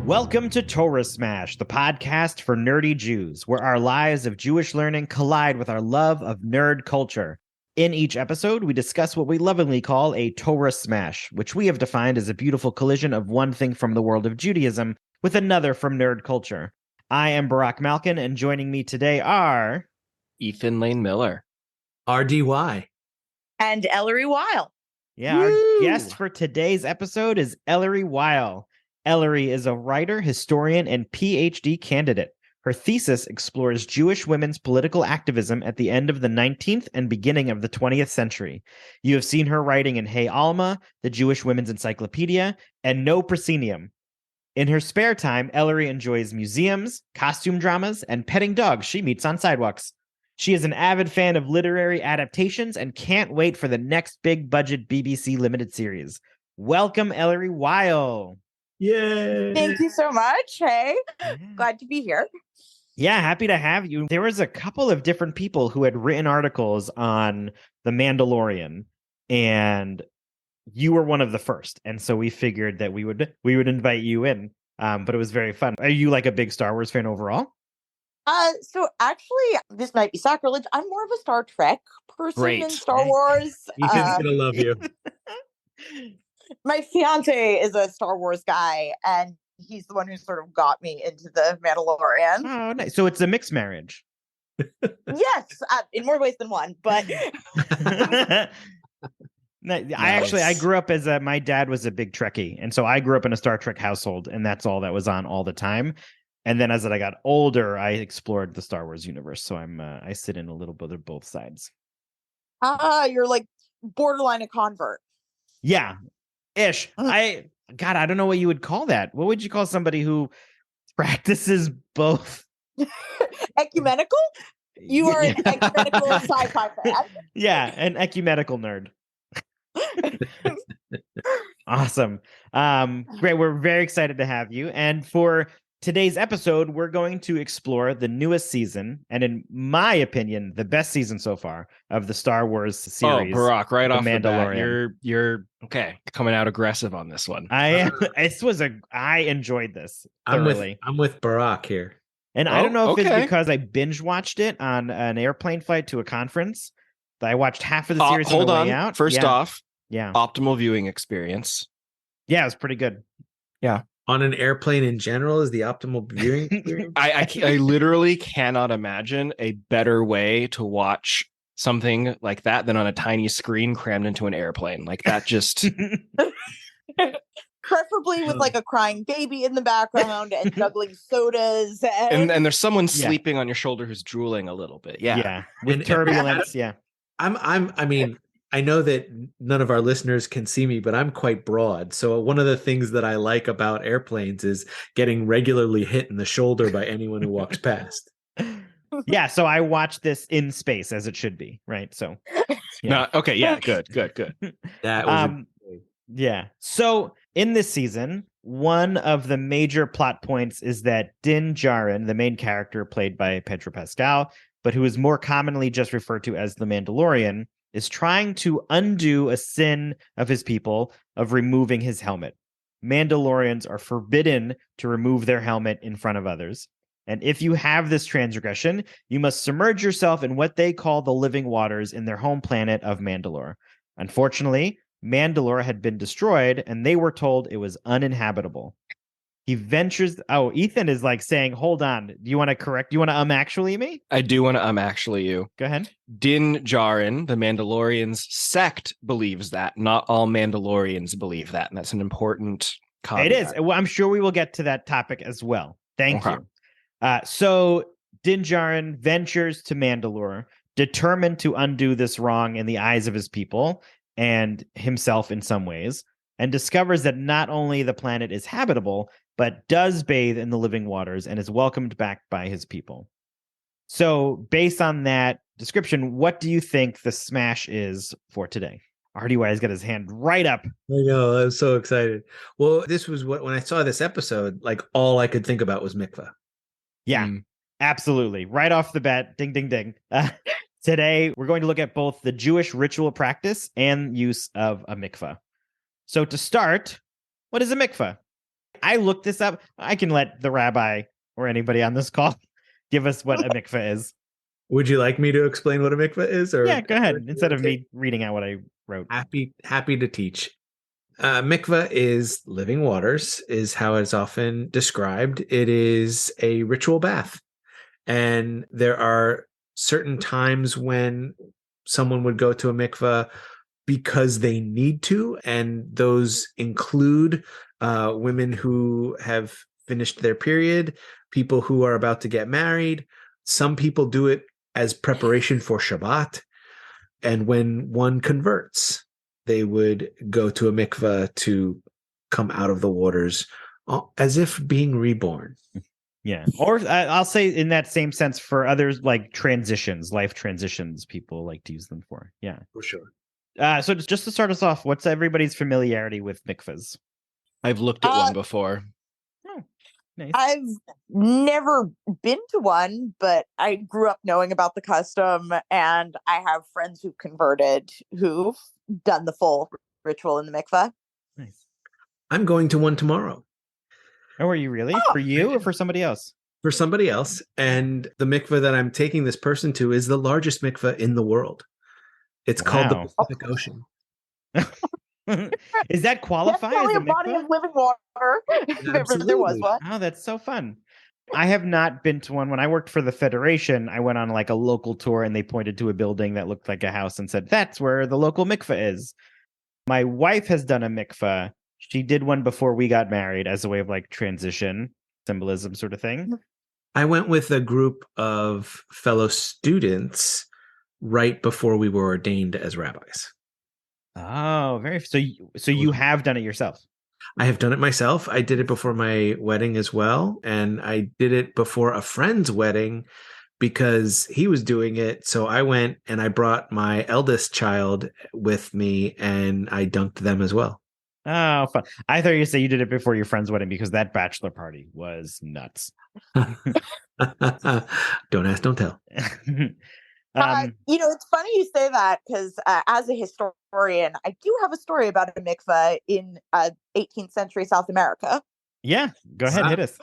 Welcome to Torah Smash, the podcast for nerdy Jews, where our lives of Jewish learning collide with our love of nerd culture. In each episode, we discuss what we lovingly call a Torah Smash, which we have defined as a beautiful collision of one thing from the world of Judaism with another from nerd culture. I am Barak Malkin, and joining me today are... Ethan Lane Miller. RDY. And Ellery Weil. Yeah, our guest for today's episode is Ellery Weil. Ellery is a writer, historian, and PhD candidate. Her thesis explores Jewish women's political activism at the end of the 19th and beginning of the 20th century. You have seen her writing in Hey Alma, the Jewish Women's Encyclopedia, and No Proscenium. In her spare time, Ellery enjoys museums, costume dramas, and petting dogs she meets on sidewalks. She is an avid fan of literary adaptations and can't wait for the next big-budget BBC limited series. Welcome, Ellery Weil. Yay! Thank you so much. Hey, glad to be here. Yeah, happy to have you. There was a couple of different people who had written articles on The Mandalorian, and you were one of the first. And so we figured that we would invite you in. But it was very fun. Are you like a big Star Wars fan overall? So actually, this might be sacrilege. I'm more of a Star Trek person than Star Wars. Ethan's gonna love you. My fiance is a Star Wars guy, and he's the one who sort of got me into the Mandalorian. Oh, nice. So it's a mixed marriage. Yes, in more ways than one, but I grew up as my dad was a big Trekkie, and so I grew up in a Star Trek household, and that's all that was on all the time. And then as I got older, I explored the Star Wars universe, so I sit in a little bit of both sides. You're like borderline a convert. Yeah. Ish. I don't know what you would call that. What would you call somebody who practices both? Ecumenical? You are an ecumenical sci-fi fan. Yeah, an ecumenical nerd. Awesome. Great. We're very excited to have you. And for today's episode, we're going to explore the newest season, and in my opinion, the best season so far of the Star Wars series. Oh, Barack, right off the bat, Mandalorian. you're okay, coming out aggressive on this one. I enjoyed this thoroughly. I'm with Barack here. And I don't know if it's because I binge watched it on an airplane flight to a conference. I watched half of the series on the way out. First off, yeah, optimal viewing experience. Yeah, it was pretty good. Yeah. On an airplane in general is the optimal viewing experience? I literally cannot imagine a better way to watch something like that than on a tiny screen crammed into an airplane. Like that just... Preferably with like a crying baby in the background and juggling sodas. And there's someone sleeping on your shoulder who's drooling a little bit. Yeah. Yeah. With turbulence, yeah. I mean, I know that none of our listeners can see me, but I'm quite broad. So one of the things that I like about airplanes is getting regularly hit in the shoulder by anyone who walks past. Yeah, so I watched this in space as it should be, right? So, yeah. Okay, yeah, good. That was yeah. So in this season, one of the major plot points is that Din Djarin, the main character played by Pedro Pascal, but who is more commonly just referred to as the Mandalorian, is trying to undo a sin of his people of removing his helmet. Mandalorians are forbidden to remove their helmet in front of others. And if you have this transgression, you must submerge yourself in what they call the living waters in their home planet of Mandalore. Unfortunately, Mandalore had been destroyed, and they were told it was uninhabitable. He ventures... Oh, Ethan is like saying, hold on. Do you want to correct? Do you want to actually me? I do want to actually you. Go ahead. Din Djarin, the Mandalorian's sect, believes that. Not all Mandalorians believe that. And that's an important caveat. It is. Well, I'm sure we will get to that topic as well. Thank you. So Din Djarin ventures to Mandalore, determined to undo this wrong in the eyes of his people and himself in some ways, and discovers that not only the planet is habitable, but does bathe in the living waters and is welcomed back by his people. So based on that description, what do you think the smash is for today? RDY's got his hand right up. I know, I'm so excited. Well, this was when I saw this episode, like all I could think about was Mikvah. Yeah, absolutely. Right off the bat, ding, ding, ding. Today, we're going to look at both the Jewish ritual practice and use of a mikvah. So to start, what is a mikvah? I looked this up. I can let the rabbi or anybody on this call give us what a mikveh is. Would you like me to explain what a mikvah is? Or Yeah, go ahead. Instead of me reading out what I wrote. Happy to teach. Mikvah is living waters, is how it's often described. It is a ritual bath. And there are certain times when someone would go to a mikvah because they need to. And those include women who have finished their period, people who are about to get married. Some people do it as preparation for Shabbat. And when one converts, they would go to a mikvah to come out of the waters as if being reborn. Yeah. Or I'll say in that same sense for others, like transitions, life transitions, people like to use them for. Yeah. For sure. So just to start us off, what's everybody's familiarity with mikvahs? I've looked at one before. Oh, nice. I've never been to one, but I grew up knowing about the custom, and I have friends who converted who've done the full ritual in the mikvah. Nice. I'm going to one tomorrow. Oh, are you really? For you or for somebody else? For somebody else. And the mikvah that I'm taking this person to is the largest mikvah in the world. It's called the Pacific Ocean. Is that qualify Definitely as a a body mikvah? of living water, if ever there was one. Oh, that's so fun. I have not been to one. When I worked for the Federation, I went on like a local tour and they pointed to a building that looked like a house and said, that's where the local mikvah is. My wife has done a mikvah. She did one before we got married as a way of like transition, symbolism sort of thing. I went with a group of fellow students right before we were ordained as rabbis. Oh, so you have done it yourself. I have done it myself. I did it before my wedding as well. And I did it before a friend's wedding because he was doing it. So I went and I brought my eldest child with me and I dunked them as well. Oh, fun. I thought you said you did it before your friend's wedding because that bachelor party was nuts. Don't ask, don't tell. It's funny you say that because as a historian, I do have a story about a mikvah in 18th century South America. Yeah, go ahead, hit us.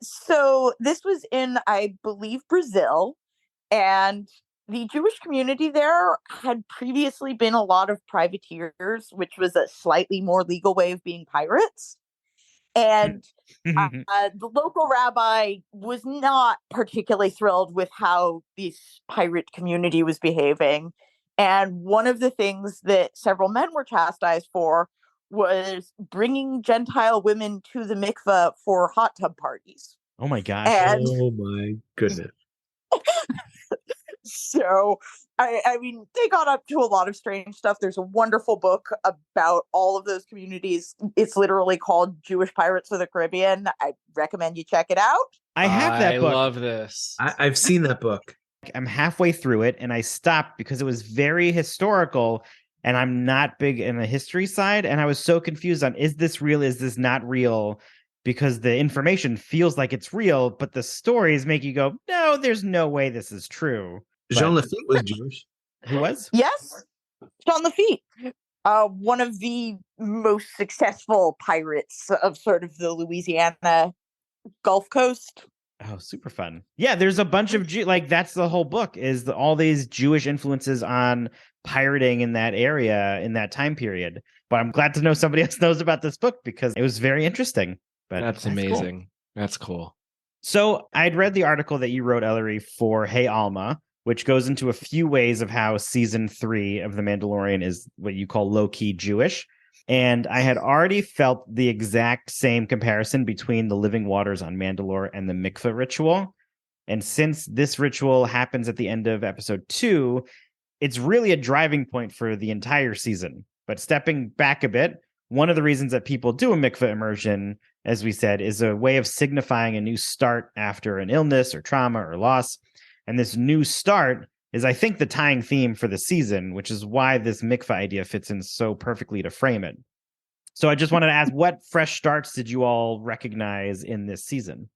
So this was in, I believe, Brazil, and the Jewish community there had previously been a lot of privateers, which was a slightly more legal way of being pirates. And the local rabbi was not particularly thrilled with how this pirate community was behaving. And one of the things that several men were chastised for was bringing Gentile women to the mikveh for hot tub parties. Oh my gosh. Oh my goodness. So, I mean, they got up to a lot of strange stuff. There's a wonderful book about all of those communities. It's literally called Jewish Pirates of the Caribbean. I recommend you check it out. I have that book. I love this. I've seen that book. I'm halfway through it and I stopped because it was very historical and I'm not big in the history side. And I was so confused on, is this real? Is this not real? Because the information feels like it's real, but the stories make you go, no, there's no way this is true. Jean Lafitte was Jewish. Who was? Yes. Jean Lafitte. One of the most successful pirates of sort of the Louisiana Gulf Coast. Oh, super fun. Yeah, there's a bunch of that's the whole book is all these Jewish influences on pirating in that area in that time period. But I'm glad to know somebody else knows about this book because it was very interesting. But that's amazing. Cool. That's cool. So I'd read the article that you wrote, Ellery, for Hey Alma, which goes into a few ways of how season 3 of The Mandalorian is what you call low-key Jewish. And I had already felt the exact same comparison between the living waters on Mandalore and the mikvah ritual. And since this ritual happens at the end of episode 2, it's really a driving point for the entire season. But stepping back a bit, one of the reasons that people do a mikvah immersion, as we said, is a way of signifying a new start after an illness or trauma or loss. And this new start is, I think, the tying theme for the season, which is why this mikvah idea fits in so perfectly to frame it. So I just wanted to ask, what fresh starts did you all recognize in this season?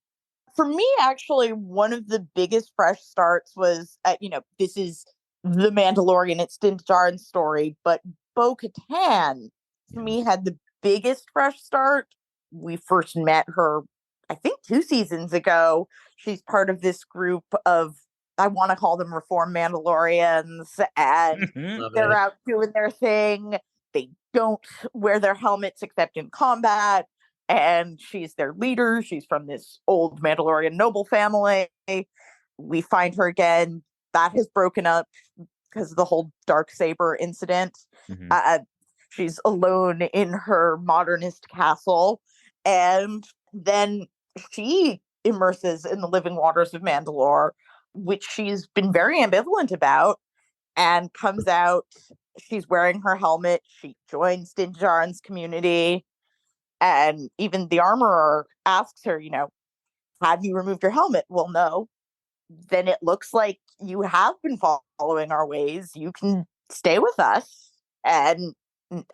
For me, actually, one of the biggest fresh starts was, this is The Mandalorian. It's Din Djarin's story, but Bo-Katan, to me, had the biggest fresh start we first met her, I think 2 seasons ago. She's part of this group of, I want to call them reform Mandalorians, and Love they're it. out doing their thing. They don't wear their helmets except in combat, and she's their leader. She's from this old Mandalorian noble family. We find her again. That has broken up because of the whole dark saber incident. Mhm. She's alone in her modernist castle, and then she immerses in the living waters of Mandalore, which she's been very ambivalent about, and comes out. She's wearing her helmet. She joins Din Djarin's community, and even the armorer asks her, have you removed your helmet? Well, no. Then it looks like you have been following our ways. You can stay with us. And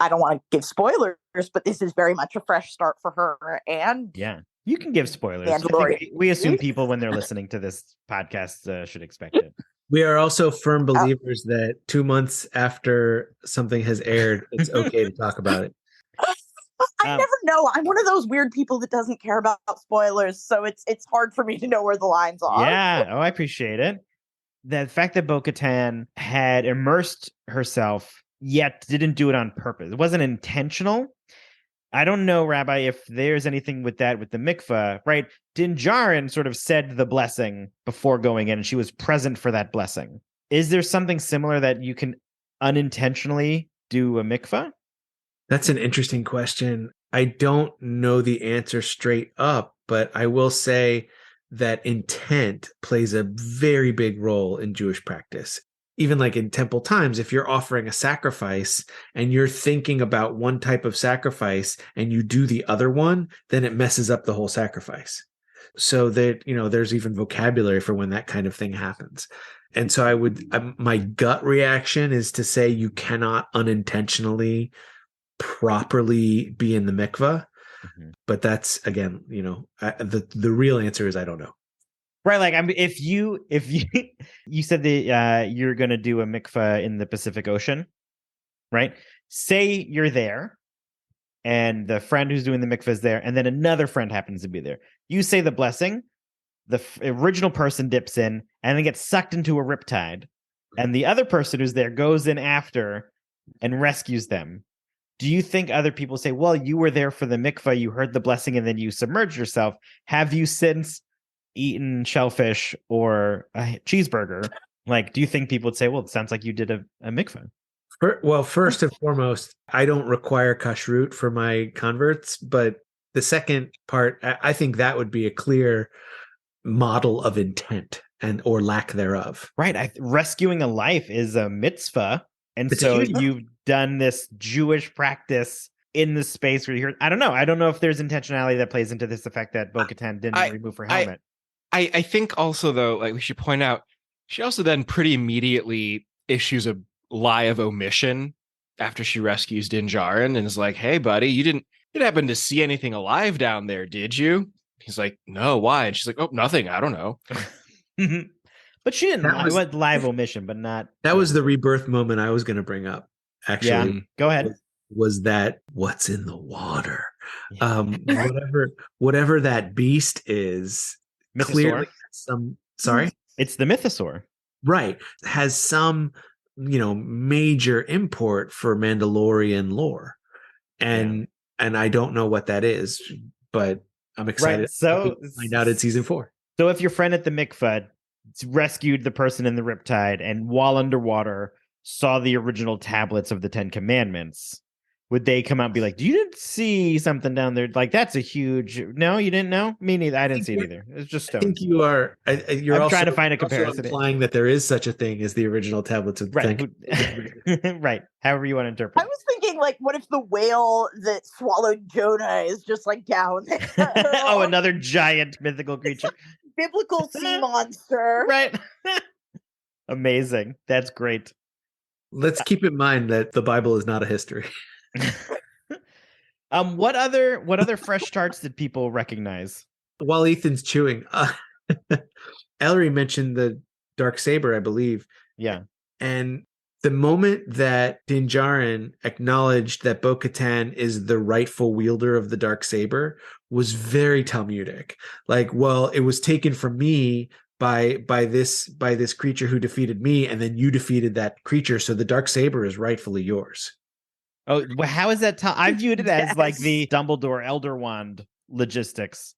I don't want to give spoilers, but this is very much a fresh start for her. And Yeah, you can give spoilers. I think Mandalorian. we assume people, when they're listening to this podcast, should expect it. We are also firm believers that 2 months after something has aired, it's okay to talk about it. I never know. I'm one of those weird people that doesn't care about spoilers, so it's hard for me to know where the lines are. Yeah. Oh, I appreciate it. The fact that Bo-Katan had immersed herself, yet didn't do it on purpose. It wasn't intentional. I don't know, Rabbi, if there's anything with that with the Mikvah, right? Din Djarin sort of said the blessing before going in, and she was present for that blessing. Is there something similar that you can unintentionally do a Mikvah? That's an interesting question. I don't know the answer straight up, but I will say that intent plays a very big role in Jewish practice. Even like in temple times, if you're offering a sacrifice and you're thinking about one type of sacrifice and you do the other one, then it messes up the whole sacrifice. So that, there's even vocabulary for when that kind of thing happens. And so my gut reaction is to say you cannot unintentionally properly be in the mikvah. Mhm. But that's, again, the real answer is I don't know. Right, like if you you said that you're going to do a mikvah in the Pacific Ocean, right? Say you're there, and the friend who's doing the mikvah is there, and then another friend happens to be there. You say the blessing, the original person dips in, and then gets sucked into a riptide, and the other person who's there goes in after and rescues them. Do you think other people say, well, you were there for the mikvah, you heard the blessing, and then you submerged yourself? Have you since eaten shellfish or a cheeseburger? Like, do you think people would say, well, it sounds like you did a mikvah? Well, first and foremost, I don't require kashrut for my converts, but the second part, I think that would be a clear model of intent or lack thereof. Right. Rescuing a life is a mitzvah. And It's so a huge you've done this Jewish practice in the space where you're, I don't know. I don't know if there's intentionality that plays into this, the fact that Bo-Katan didn't remove her helmet. I think also, though, like we should point out, she also then pretty immediately issues a lie of omission after she rescues Din Djarin and is like, hey, buddy, you didn't happen to see anything alive down there, did you? He's like, no, why? And she's like, oh, nothing. I don't know. But she didn't That lie. was- It was live omission, but not. That was the rebirth moment I was going to bring up, actually. Yeah, go ahead. Was that what's in the water? Yeah. Whatever that beast is, Mythosaur. clearly has sorry? It's the mythosaur. Right. Has some, major import for Mandalorian lore. And I don't know what that is, but I'm excited Right, so to find out in season 4. So if your friend at the mikvah rescued the person in the riptide and while underwater saw the original tablets of the 10 Commandments, would they come out and be like, you didn't see something down there? Like, that's a huge... No, you didn't know? Me neither. I didn't see it either. It's just stones. I think you are... You're I'm also trying to find a comparison. implying that there is such a thing as the original tablets of the Right. Right. However you want to interpret I was thinking, like, what if the whale that swallowed Jonah is just like down there? Oh, another giant mythical creature. Biblical sea monster. Right. Amazing. That's great. Let's keep in mind that the Bible is not a history. What other fresh starts did people recognize? While Ethan's chewing, Ellery mentioned the dark saber, I believe. Yeah. And The moment that Din Djarin acknowledged that Bo-Katan is the rightful wielder of the dark saber was very Talmudic. Like, well, it was taken from me by this creature who defeated me, and then you defeated that creature, so the dark saber is rightfully yours. Oh, well, how is that? I viewed it as like Yes. the Dumbledore Elder Wand logistics.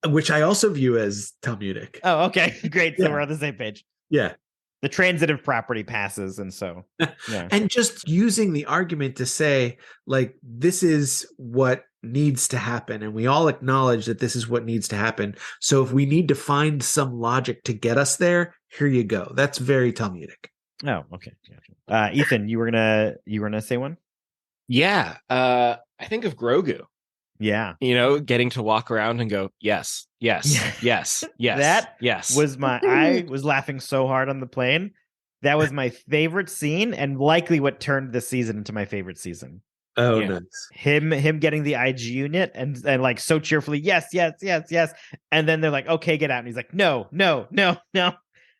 Which I also view as Talmudic. Oh, okay, great. So Yeah. we're on the same page. Yeah. The transitive property passes, and so yeah. And just using the argument to say, like, this is what needs to happen, and we all acknowledge that this is what needs to happen. So if we need to find some logic to get us there, here you go. That's very Talmudic. Oh, okay. Gotcha. Ethan, you were gonna say one? Yeah. I think of Grogu, Yeah. Getting to walk around and go, yes, yes, Yeah. yes, yes. That yes. I was laughing so hard on the plane. That was my favorite scene, and likely what turned the season into my favorite season. Oh, Yeah. nice. Him getting the IG unit and like so cheerfully, yes, yes, yes, yes. And then they're like, okay, get out. And he's like, no, no, no, no.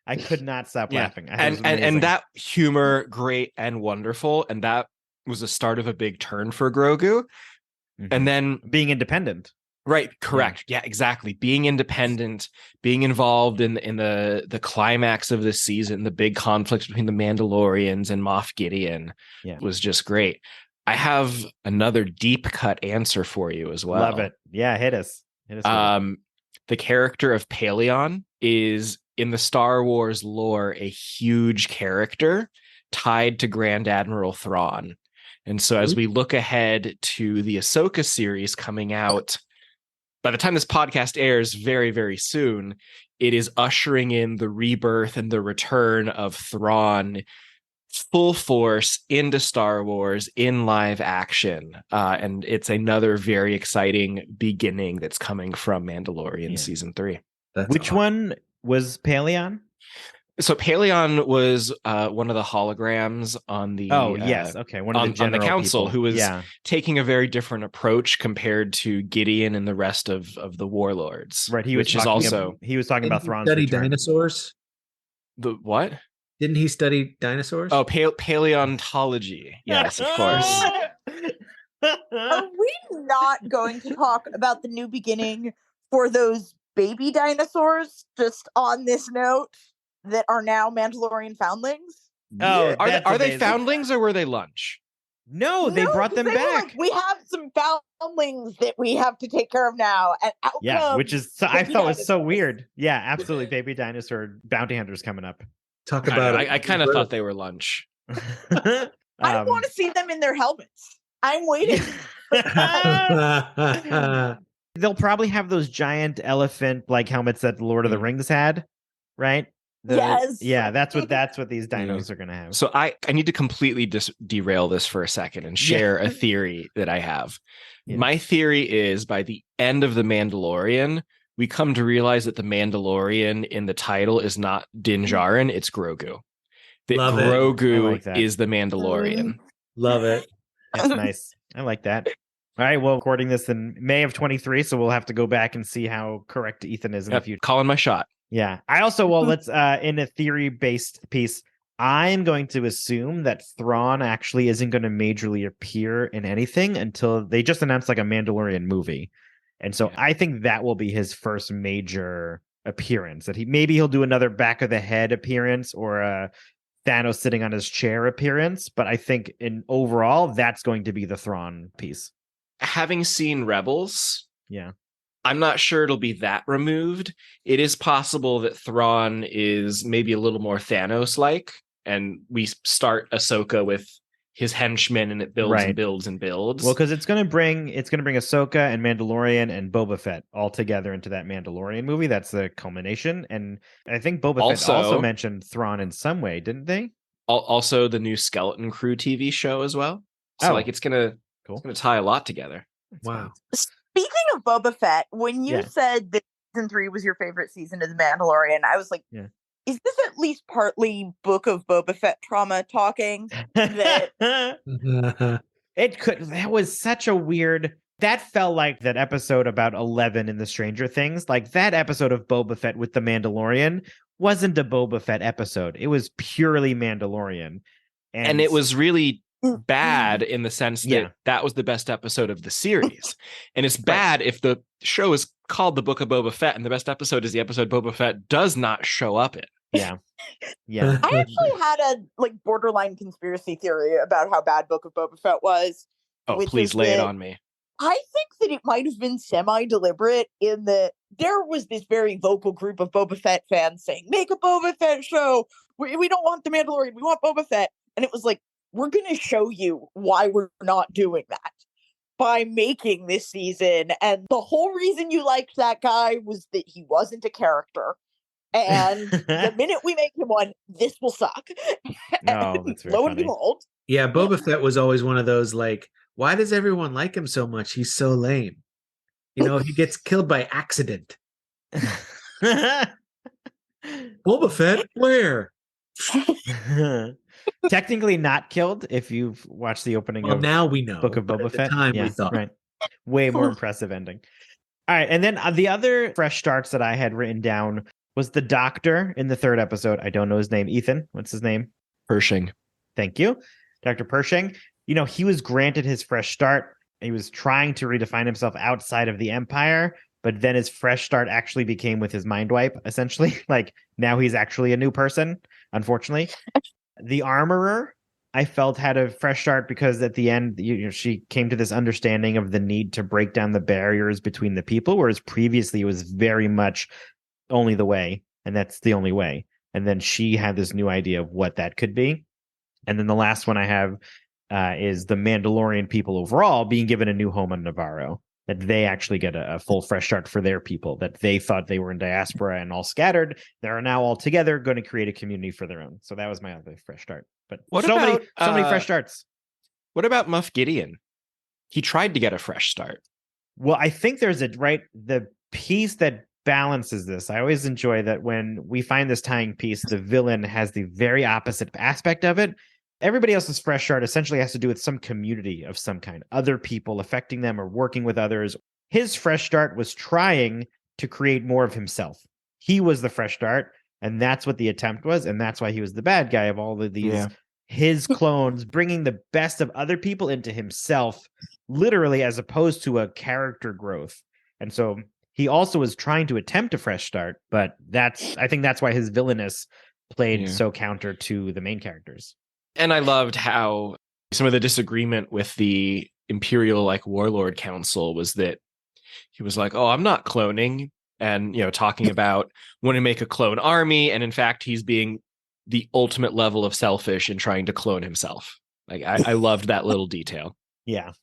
I could not stop laughing. And that humor, great and wonderful. And that was the start of a big turn for Grogu. Mhm. And then being independent. right, correct. Yeah, exactly. Being independent, being involved in the climax of this season, the big conflict between the Mandalorians and Moff Gideon was just great. I have another deep cut answer for you as well. Love it. Yeah, hit us. The character of Pellaeon is in the Star Wars lore a huge character tied to Grand Admiral Thrawn. And so as we look ahead to the Ahsoka series coming out, by the time this podcast airs very, very soon, it is ushering in the rebirth and the return of Thrawn full force into Star Wars in live action. And it's another very exciting beginning that's coming from Mandalorian season 3. Which one was Pellaeon? So Pellaeon was one of the holograms on the one of on the council people. who was taking a very different approach compared to Gideon and the rest of the warlords. Right, he was talking about Thrawn's study return. dinosaurs. The what? Didn't he study dinosaurs? Oh, Pellaeon-tology. Yes, of course. Are we not going to talk about the new beginning for those baby dinosaurs just on this note that are now Mandalorian foundlings? Oh, are they foundlings or were they lunch? No, they brought them back. Like, we have some foundlings that we have to take care of now. And which is I thought was so weird. Yeah, absolutely. Baby dinosaur bounty hunters coming up. Talk about it. I kind of thought they were lunch. I want to see them in their helmets. I'm waiting. They'll probably have those giant elephant like helmets that the Lord of the Rings had, right? Yes. Yeah, that's what these dinos are going to have. So I need to completely derail this for a second and share a theory that I have. Yeah. My theory is by the end of The Mandalorian, we come to realize that the Mandalorian in the title is not Din Djarin, it's Grogu. That Grogu is the Mandalorian. Love it. That's nice. I like that. All right, well, recording this in May of 23, so we'll have to go back and see how correct Ethan is in the future. Calling my shot. Yeah. I also, let's, in a theory-based piece, I'm going to assume that Thrawn actually isn't going to majorly appear in anything until they just announced like a Mandalorian movie. And so I think that will be his first major appearance, that he'll do another back of the head appearance or a Thanos sitting on his chair appearance. But I think in overall, that's going to be the Thrawn piece. Having seen Rebels, I'm not sure it'll be that removed. It is possible that Thrawn is maybe a little more Thanos-like, and we start Ahsoka with his henchmen, and it builds and builds and builds. Well, because it's gonna bring Ahsoka and Mandalorian and Boba Fett all together into that Mandalorian movie. That's the culmination, and I think Boba Fett also mentioned Thrawn in some way, didn't they? Also, the new Skeleton Crew TV show as well. So it's gonna tie a lot together. Wow. Speaking of Boba Fett, when you said that season 3 was your favorite season of The Mandalorian, I was like, is this at least partly Book of Boba Fett trauma talking? That That was such a weird. That felt like that episode about 11 in the Stranger Things. Like that episode of Boba Fett with the Mandalorian wasn't a Boba Fett episode. It was purely Mandalorian. And it was really bad in the sense that Yeah. that was the best episode of the series. And it's bad if the show is called The Book of Boba Fett and the best episode is the episode Boba Fett does not show up in. Yeah. I actually had a borderline conspiracy theory about how bad Book of Boba Fett was. Oh, please lay it on me. I think that it might have been semi-deliberate in that there was this very vocal group of Boba Fett fans saying, make a Boba Fett show. We don't want The Mandalorian. We want Boba Fett. And it was like, we're going to show you why we're not doing that by making this season. And the whole reason you liked that guy was that he wasn't a character. And the minute we make him one, this will suck. No, that's very lo funny. and behold. Yeah, Boba Fett was always one of those like, why does everyone like him so much? He's so lame. You know, he gets killed by accident. Boba Fett, where? Technically not killed if you've watched the opening Well, of now we know. Book of but Boba at the Fett. time, Yeah, we thought. right. Way more impressive ending. All right, and then the other fresh starts that I had written down was the doctor in the third episode. I don't know his name. Ethan, what's his name? Pershing. Thank you. Dr. Pershing. You know, he was granted his fresh start. He was trying to redefine himself outside of the Empire, but then his fresh start actually became with his mind wipe, essentially. Like, now he's actually a new person, unfortunately. The armorer, I felt, had a fresh start because at the end, she came to this understanding of the need to break down the barriers between the people, whereas previously it was very much only the way, and that's the only way. And then she had this new idea of what that could be. And then the last one I have is the Mandalorian people overall being given a new home on Nevarro, that they actually get a full fresh start for their people, that they thought they were in diaspora and all scattered. They're now all together going to create a community for their own. So that was my other fresh start. But so many fresh starts. What about Moff Gideon? He tried to get a fresh start. Well, I think there's the piece that balances this. I always enjoy that when we find this tying piece, the villain has the very opposite aspect of it. Everybody else's fresh start essentially has to do with some community of some kind, other people affecting them or working with others. His fresh start was trying to create more of himself. He was the fresh start, and that's what the attempt was, and that's why he was the bad guy of all of these, his clones, bringing the best of other people into himself, literally, as opposed to a character growth. And so he also was trying to attempt a fresh start, but I think that's why his villainous played so counter to the main characters. And I loved how some of the disagreement with the Imperial Warlord Council was that he was like, oh, I'm not cloning. And, talking about wanting to make a clone army. And in fact, he's being the ultimate level of selfish in trying to clone himself. I loved that little detail. Yeah.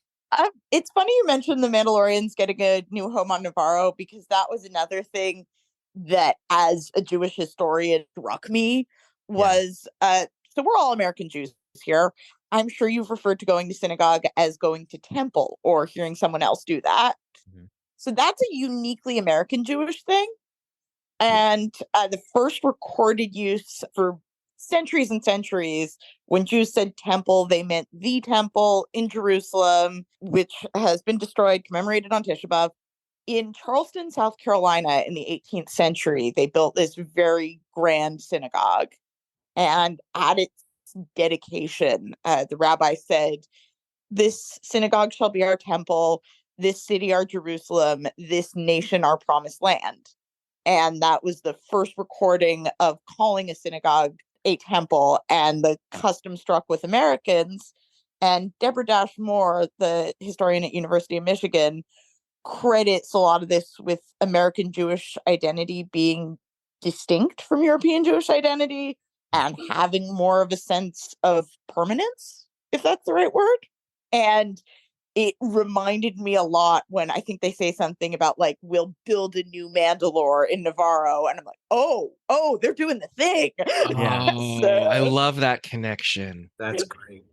It's funny you mentioned the Mandalorians getting a new home on Nevarro, because that was another thing that, as a Jewish historian, struck me was, so we're all American Jews here. I'm sure you've referred to going to synagogue as going to temple or hearing someone else do that. Mm-hmm. So that's a uniquely American Jewish thing. And the first recorded use for centuries and centuries, when Jews said temple, they meant the temple in Jerusalem, which has been destroyed, commemorated on Tisha B'Av. In Charleston, South Carolina, in the 18th century, they built this very grand synagogue. And at its dedication, the rabbi said, this synagogue shall be our temple, this city our Jerusalem, this nation our promised land. And that was the first recording of calling a synagogue a temple, and the custom struck with Americans. And Deborah Dash Moore, the historian at University of Michigan, credits a lot of this with American Jewish identity being distinct from European Jewish identity and having more of a sense of permanence, if that's the right word. And it reminded me a lot when I think they say something about we'll build a new Mandalore in Nevarro. And I'm like, oh, they're doing the thing. Yeah. I love that connection. That's great.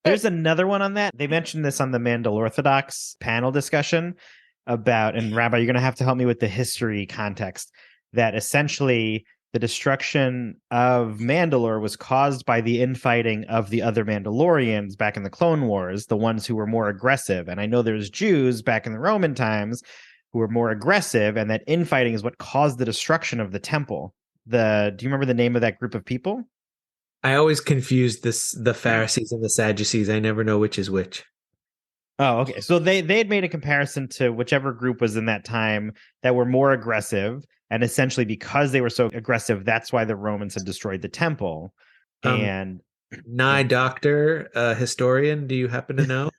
There's another one on that. They mentioned this on the Mandalorthodox panel discussion about, and Rabbi, you're going to have to help me with the history context, that essentially the destruction of Mandalore was caused by the infighting of the other Mandalorians back in the Clone Wars, the ones who were more aggressive. And I know there's Jews back in the Roman times who were more aggressive, and that infighting is what caused the destruction of the temple. Do you remember the name of that group of people? I always confuse the Pharisees and the Sadducees. I never know which is which. Oh, okay. So they had made a comparison to whichever group was in that time that were more aggressive, and essentially because they were so aggressive, that's why the Romans had destroyed the temple. And Doctor, historian, do you happen to know?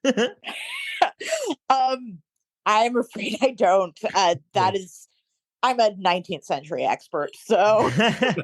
I'm afraid I don't. I'm a 19th century expert, so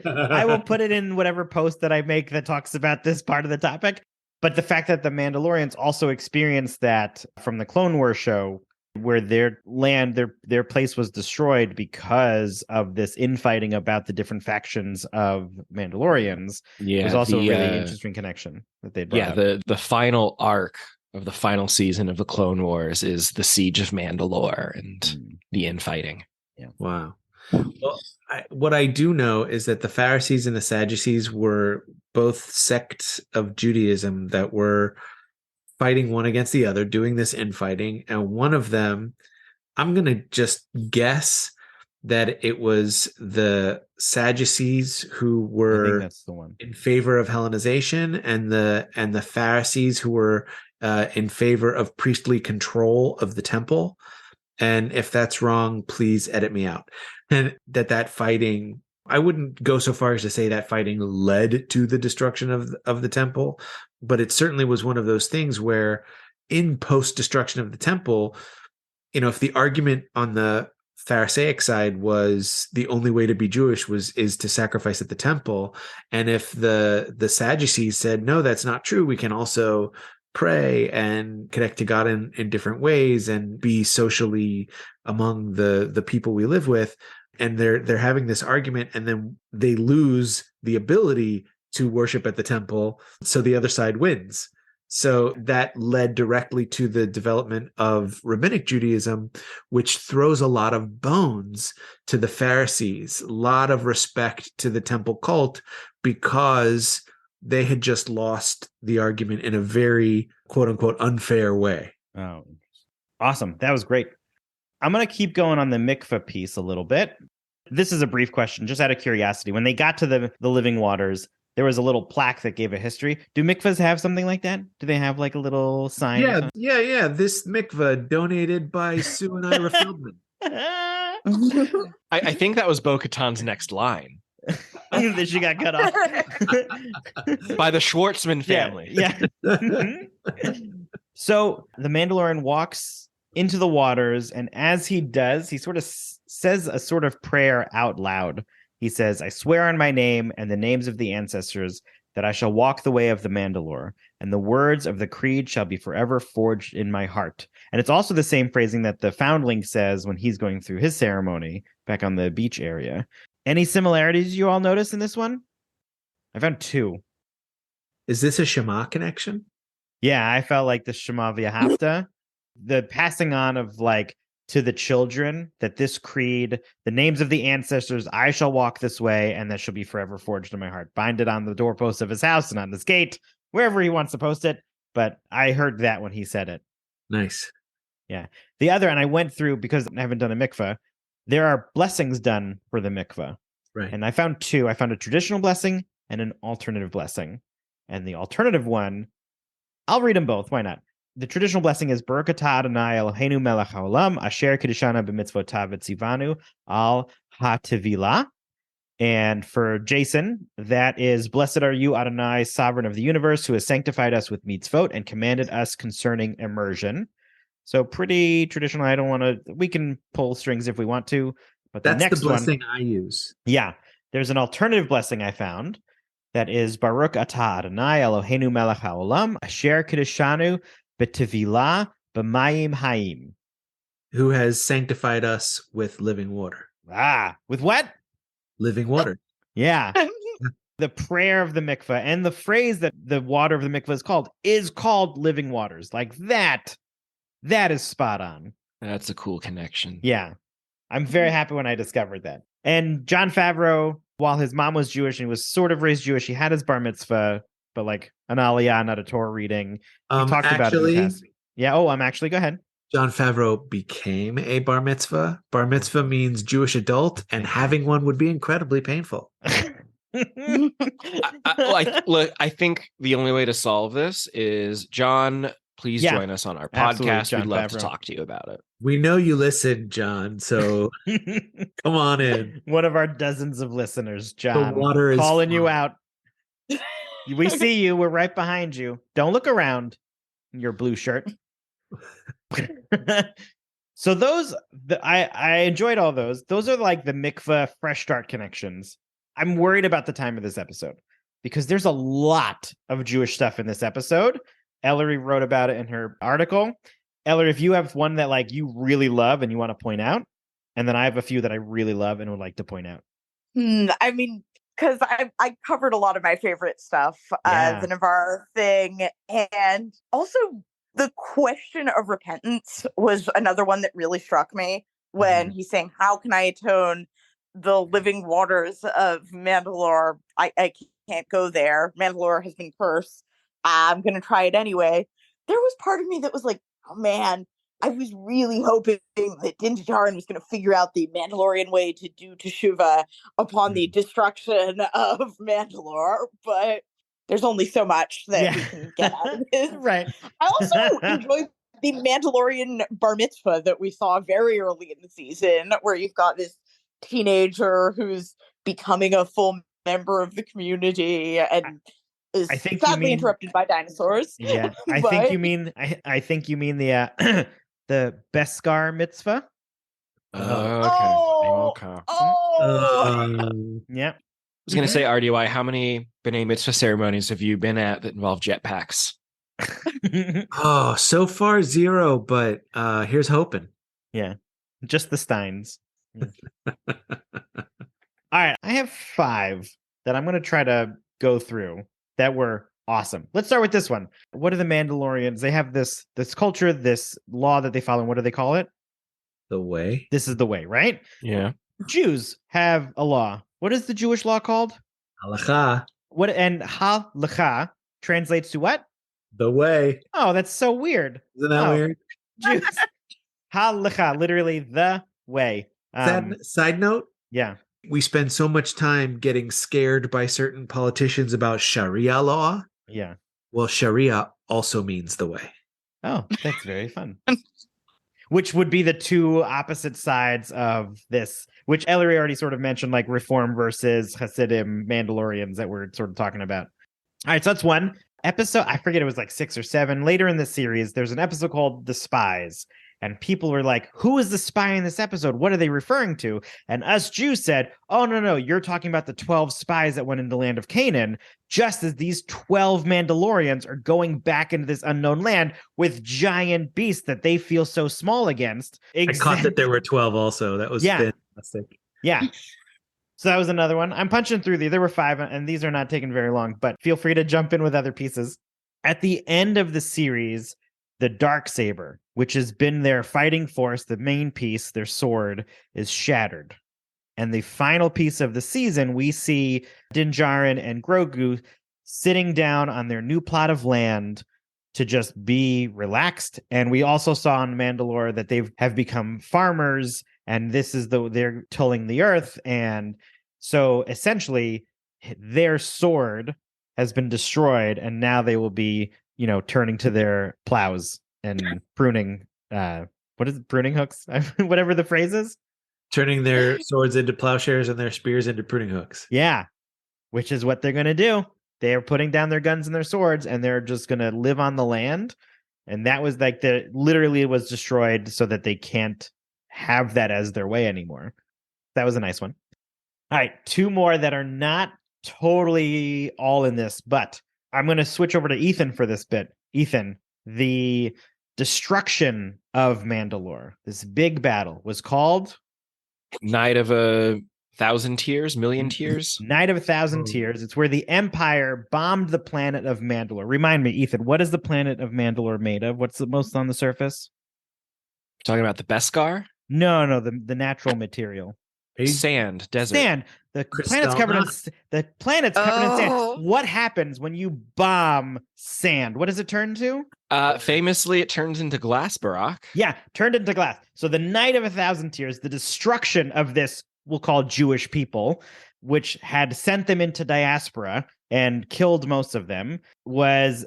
I will put it in whatever post that I make that talks about this part of the topic. But the fact that the Mandalorians also experienced that from the Clone Wars show, where their land, their place was destroyed because of this infighting about the different factions of Mandalorians, was also a really interesting connection that they brought up. The final arc of the final season of the Clone Wars is the Siege of Mandalore and the infighting. Yeah. Wow. Well, what I do know is that the Pharisees and the Sadducees were both sects of Judaism that were fighting one against the other, doing this infighting. And one of them, I'm going to just guess that it was the Sadducees who were, I think that's the one, in favor of Hellenization, and the Pharisees who were in favor of priestly control of the temple. And if that's wrong, please edit me out. And that fighting, I wouldn't go so far as to say that fighting led to the destruction of the temple, but it certainly was one of those things where in post-destruction of the temple, if the argument on the Pharisaic side was the only way to be Jewish is to sacrifice at the temple, and if the Sadducees said, no, that's not true, we can also pray and connect to God in different ways and be socially among the people we live with, and they're having this argument, and then they lose the ability to worship at the temple, so the other side wins. So that led directly to the development of rabbinic Judaism, which throws a lot of bones to the Pharisees, a lot of respect to the temple cult, because they had just lost the argument in a very quote unquote unfair way. Oh, awesome. That was great. I'm going to keep going on the mikvah piece a little bit. This is a brief question, just out of curiosity. When they got to the living waters, there was a little plaque that gave a history. Do mikvahs have something like that? Do they have like a little sign? Yeah. This mikvah donated by Sue and Ira Feldman. I think that was Bo-Katan's next line. She got cut off by the Schwartzman family. Yeah. So the Mandalorian walks into the waters, and as he does, he sort of says a sort of prayer out loud. He says, I swear on my name and the names of the ancestors that I shall walk the way of the Mandalore, and the words of the creed shall be forever forged in my heart. And it's also the same phrasing that the foundling says when he's going through his ceremony back on the beach area. Any similarities you all notice in this one? I found two. Is this a Shema connection? Yeah, I felt like the Shema V'ahavta, the passing on of like to the children that this creed, the names of the ancestors, I shall walk this way, and that shall be forever forged in my heart. Bind it on the doorpost of his house and on his gate, wherever he wants to post it. But I heard that when he said it. Nice. Yeah. The other, and I went through, because I haven't done a mikvah, there are blessings done for the mikvah. Right. And I found two. I found a traditional blessing and an alternative blessing. And the alternative one, I'll read them both. Why not? The traditional blessing is Baruch atah Adonai Eloheinu melech haolam asher kiddushana b'mitzvotav v'tzivanu al ha'tevilah. And for Jason, that is, Blessed are you, Adonai, sovereign of the universe, who has sanctified us with mitzvot and commanded us concerning immersion. So pretty traditional. We can pull strings if we want to, but that's next the blessing one, I use. Yeah. There's an alternative blessing I found that is Baruch atah Adonai Eloheinu melech haolam asher kiddushanu b'tevilah b'mayim hayim. Who has sanctified us with living water. With what? Living water. Yeah. The prayer of the mikvah and the phrase that the water of the mikvah is called living waters. Like that is spot on. That's a cool connection. Yeah. I'm very happy when I discovered that. And Jon Favreau, while his mom was Jewish and he was sort of raised Jewish, he had his bar mitzvah, but like an aliyah, not a Torah reading. He talked about it in the past. Yeah. Oh, go ahead. Jon Favreau became a bar mitzvah. Bar mitzvah means Jewish adult, and having one would be incredibly painful. I think the only way to solve this is, John, please Yeah, join us on our absolutely, podcast. John We'd love to Favreau. talk to you about it. We know you listen, John, so come on in. One of our dozens of listeners, John, water is calling you fine. out. We see you. We're right behind you. Don't look around in your blue shirt. So I enjoyed all those. Those are like the Mikvah fresh start connections. I'm worried about the time of this episode because there's a lot of Jewish stuff in this episode. Ellery wrote about it in her article. Ellery, if you have one that like you really love and you want to point out, and then I have a few that I really love and would like to point out. I mean, because I covered a lot of my favorite stuff, Yeah. the Nevarro thing, and also the question of repentance was another one that really struck me when he's saying, "How can I atone the living waters of Mandalore? I can't go there. Mandalore has been cursed. I'm gonna try it anyway." There was part of me that was like, "Oh man." I was really hoping that Din Djarin was going to figure out the Mandalorian way to do Teshuvah upon the destruction of Mandalore, but there's only so much that we can get out of this. Right. I also enjoyed the Mandalorian bar mitzvah that we saw very early in the season, where you've got this teenager who's becoming a full member of the community and is sadly interrupted by dinosaurs. Yeah, I think you mean the beskar mitzvah. Okay. Yeah. I was going to say, RDY, how many B'nai Mitzvah ceremonies have you been at that involve jetpacks? So far 0, but here's hoping. Yeah, just the Steins. All right, I have 5 that I'm going to try to go through that were awesome. Let's start with this one. What are the Mandalorians? They have this culture, this law that they follow. What do they call it? The way. This is the way, right? Yeah. Jews have a law. What is the Jewish law called? Halacha. What, and halacha translates to what? The way. Oh, that's so weird. Isn't that weird? Jews. Halacha, literally the way. Side note? Yeah. We spend so much time getting scared by certain politicians about Sharia law. Yeah. Well, Sharia also means the way. Oh, that's very fun. Which would be the two opposite sides of this, which Ellery already sort of mentioned, like Reform versus Hasidim Mandalorians that we're sort of talking about. All right, so that's one episode. I forget, it was like 6 or 7. Later in the series, there's an episode called The Spies. And people were like, who is the spy in this episode? What are they referring to? And us Jews said, oh, no, you're talking about the 12 spies that went into the land of Canaan, just as these 12 Mandalorians are going back into this unknown land with giant beasts that they feel so small against. I caught that there were 12 also. That was fantastic. Yeah. So that was another one. I'm punching through these. There were 5, and these are not taking very long, but feel free to jump in with other pieces. At the end of the series, the dark saber, which has been their fighting force, the main piece, their sword, is shattered. And the final piece of the season, we see Din Djarin and Grogu sitting down on their new plot of land to just be relaxed. And we also saw on Mandalore that they have become farmers, and this is they're tilling the earth. And so essentially, their sword has been destroyed, and now they will be, turning to their plows and pruning. What is it? Pruning hooks? Whatever the phrase is. Turning their swords into plowshares and their spears into pruning hooks. Yeah, which is what they're going to do. They are putting down their guns and their swords, and they're just going to live on the land. And that was like literally it was destroyed so that they can't have that as their way anymore. That was a nice one. All right, 2 more that are not totally all in this, but I'm going to switch over to Ethan for this bit. Ethan, the destruction of Mandalore, this big battle, was called Night of 1,000 Tears, Million Tears. Night of 1,000 Tears. It's where the Empire bombed the planet of Mandalore. Remind me, Ethan, what is the planet of Mandalore made of? What's the most on the surface? You're talking about the Beskar? No, the natural material. Sand, desert. Sand. The planet's covered in sand. What happens when you bomb sand? What does it turn to? Famously, it turns into glass, Barack. Yeah, turned into glass. So the Night of 1,000 Tears, the destruction of this, we'll call Jewish people, which had sent them into diaspora and killed most of them, was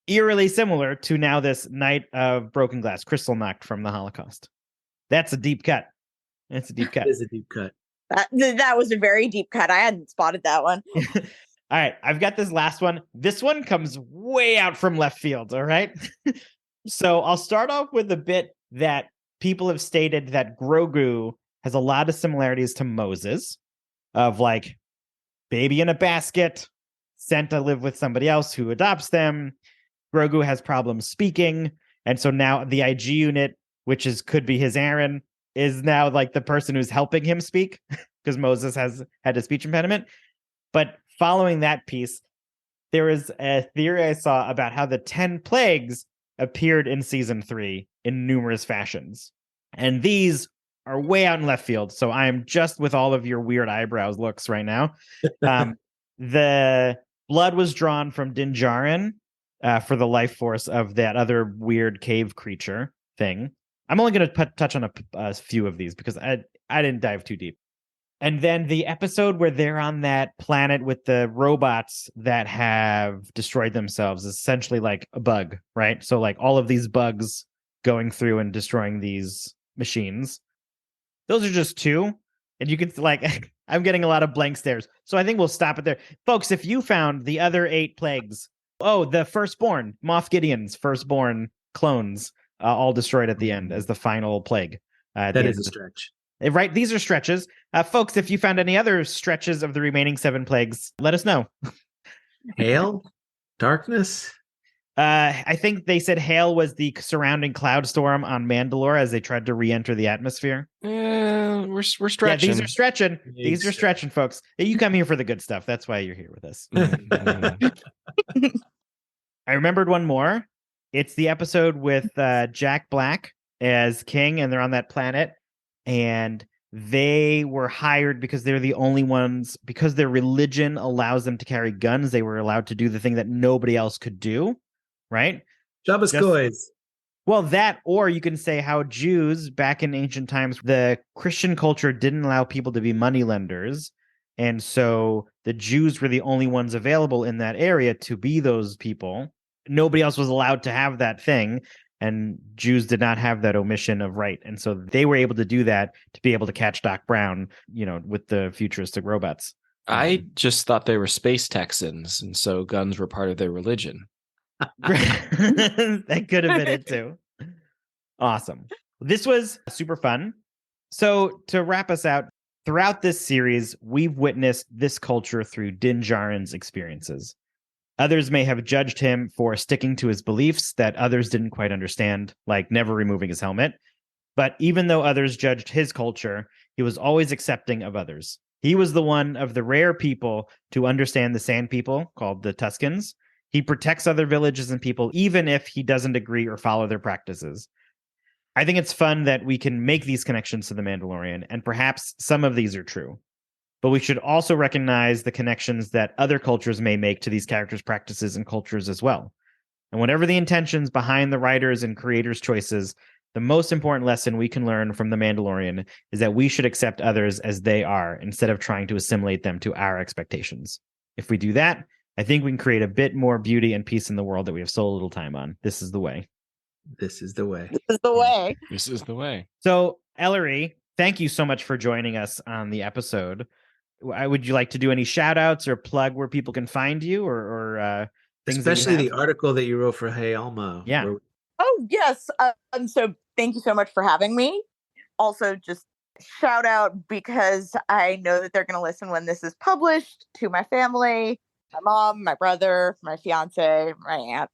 eerily similar to now this Knight of Broken Glass, Crystal Knocked from the Holocaust. That's a deep cut. That's a deep cut. It is a deep cut. That was a very deep cut. I hadn't spotted that one. All right, I've got this last one. This one comes way out from left field, all right? So I'll start off with a bit that people have stated that Grogu has a lot of similarities to Moses, of like baby in a basket, sent to live with somebody else who adopts them. Grogu has problems speaking, and so now the IG unit, which could be his Aaron, is now like the person who's helping him speak because Moses has had a speech impediment. But following that piece, there is a theory I saw about how the 10 plagues appeared in season 3 in numerous fashions. And these are way out in left field. So I am just with all of your weird eyebrows looks right now. The blood was drawn from Din Djarin for the life force of that other weird cave creature thing. I'm only going to touch on a few of these because I didn't dive too deep. And then the episode where they're on that planet with the robots that have destroyed themselves is essentially like a bug, right? So like all of these bugs going through and destroying these machines. Those are just 2. And you can like, I'm getting a lot of blank stares. So I think we'll stop it there. Folks, if you found the other 8 plagues, the firstborn, Moff Gideon's firstborn clones, all destroyed at the end as the final plague. That is a stretch. Right, these are stretches. Folks, if you found any other stretches of the remaining 7 plagues, let us know. Hail? Darkness? I think they said hail was the surrounding cloud storm on Mandalore as they tried to re-enter the atmosphere. We're stretching. Yeah, these are stretching. These are stretching, folks. You come here for the good stuff. That's why you're here with us. I remembered one more. It's the episode with Jack Black as King, and they're on that planet. And they were hired because they're the only ones, because their religion allows them to carry guns. They were allowed to do the thing that nobody else could do, right? Jabba's Goys. Well, that, or you can say how Jews back in ancient times, the Christian culture didn't allow people to be moneylenders. And so the Jews were the only ones available in that area to be those people. Nobody else was allowed to have that thing. And Jews did not have that omission of right. And so they were able to do that to be able to catch Doc Brown, with the futuristic robots. I just thought they were space Texans, and so guns were part of their religion. That could have been it too. Awesome. This was super fun. So to wrap us out, throughout this series, we've witnessed this culture through Din Djarin's experiences. Others may have judged him for sticking to his beliefs that others didn't quite understand, like never removing his helmet. But even though others judged his culture, he was always accepting of others. He was the one of the rare people to understand the Sand People, called the Tuscans. He protects other villages and people, even if he doesn't agree or follow their practices. I think it's fun that we can make these connections to the Mandalorian, and perhaps some of these are true. But we should also recognize the connections that other cultures may make to these characters' practices and cultures as well. And whatever the intentions behind the writers' and creators' choices, the most important lesson we can learn from The Mandalorian is that we should accept others as they are instead of trying to assimilate them to our expectations. If we do that, I think we can create a bit more beauty and peace in the world that we have so little time on. This is the way. This is the way. This is the way. This is the way. So, Ellery, thank you so much for joining us on the episode. Would you like to do any shout outs or plug where people can find you or things? Especially the article that you wrote for Hey Alma. Yeah. Oh, yes. So thank you so much for having me. Also, just shout out because I know that they're going to listen when this is published to my family, my mom, my brother, my fiance, my aunt.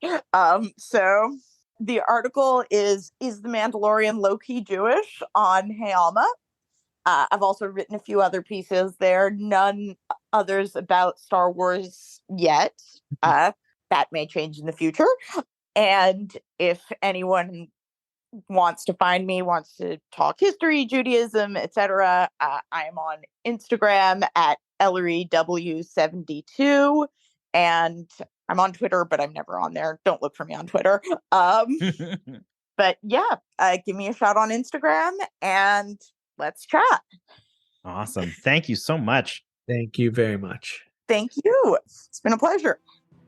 So the article is the Mandalorian low-key Jewish on Hey Alma. I've also written a few other pieces there, none others about Star Wars yet. That may change in the future. And if anyone wants to find me, wants to talk history, Judaism, etc., I am on Instagram at ElleryW72. And I'm on Twitter, but I'm never on there. Don't look for me on Twitter. But yeah, give me a shout on Instagram and let's chat. Awesome. Thank you so much. Thank you very much. Thank you. It's been a pleasure.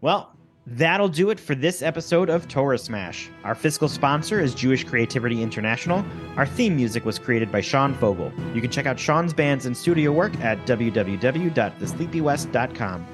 Well, that'll do it for this episode of Torah Smash. Our fiscal sponsor is Jewish Creativity International. Our theme music was created by Sean Fogel. You can check out Sean's bands and studio work at www.thesleepywest.com.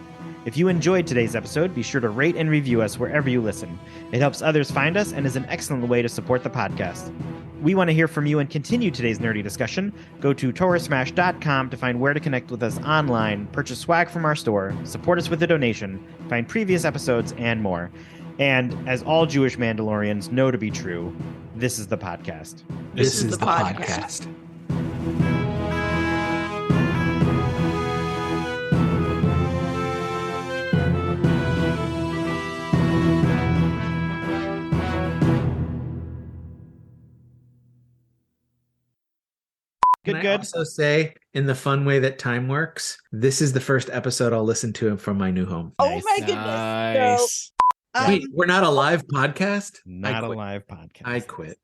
If you enjoyed today's episode, be sure to rate and review us wherever you listen. It helps others find us and is an excellent way to support the podcast. We want to hear from you and continue today's nerdy discussion. Go to torahsmash.com to find where to connect with us online, purchase swag from our store, support us with a donation, find previous episodes, and more. And as all Jewish Mandalorians know to be true, this is the podcast. This is the podcast. Can I also say, in the fun way that time works, this is the first episode I'll listen to from my new home. Oh my goodness. Nice. So, Wait, we're not a live podcast? Not a live podcast. I quit.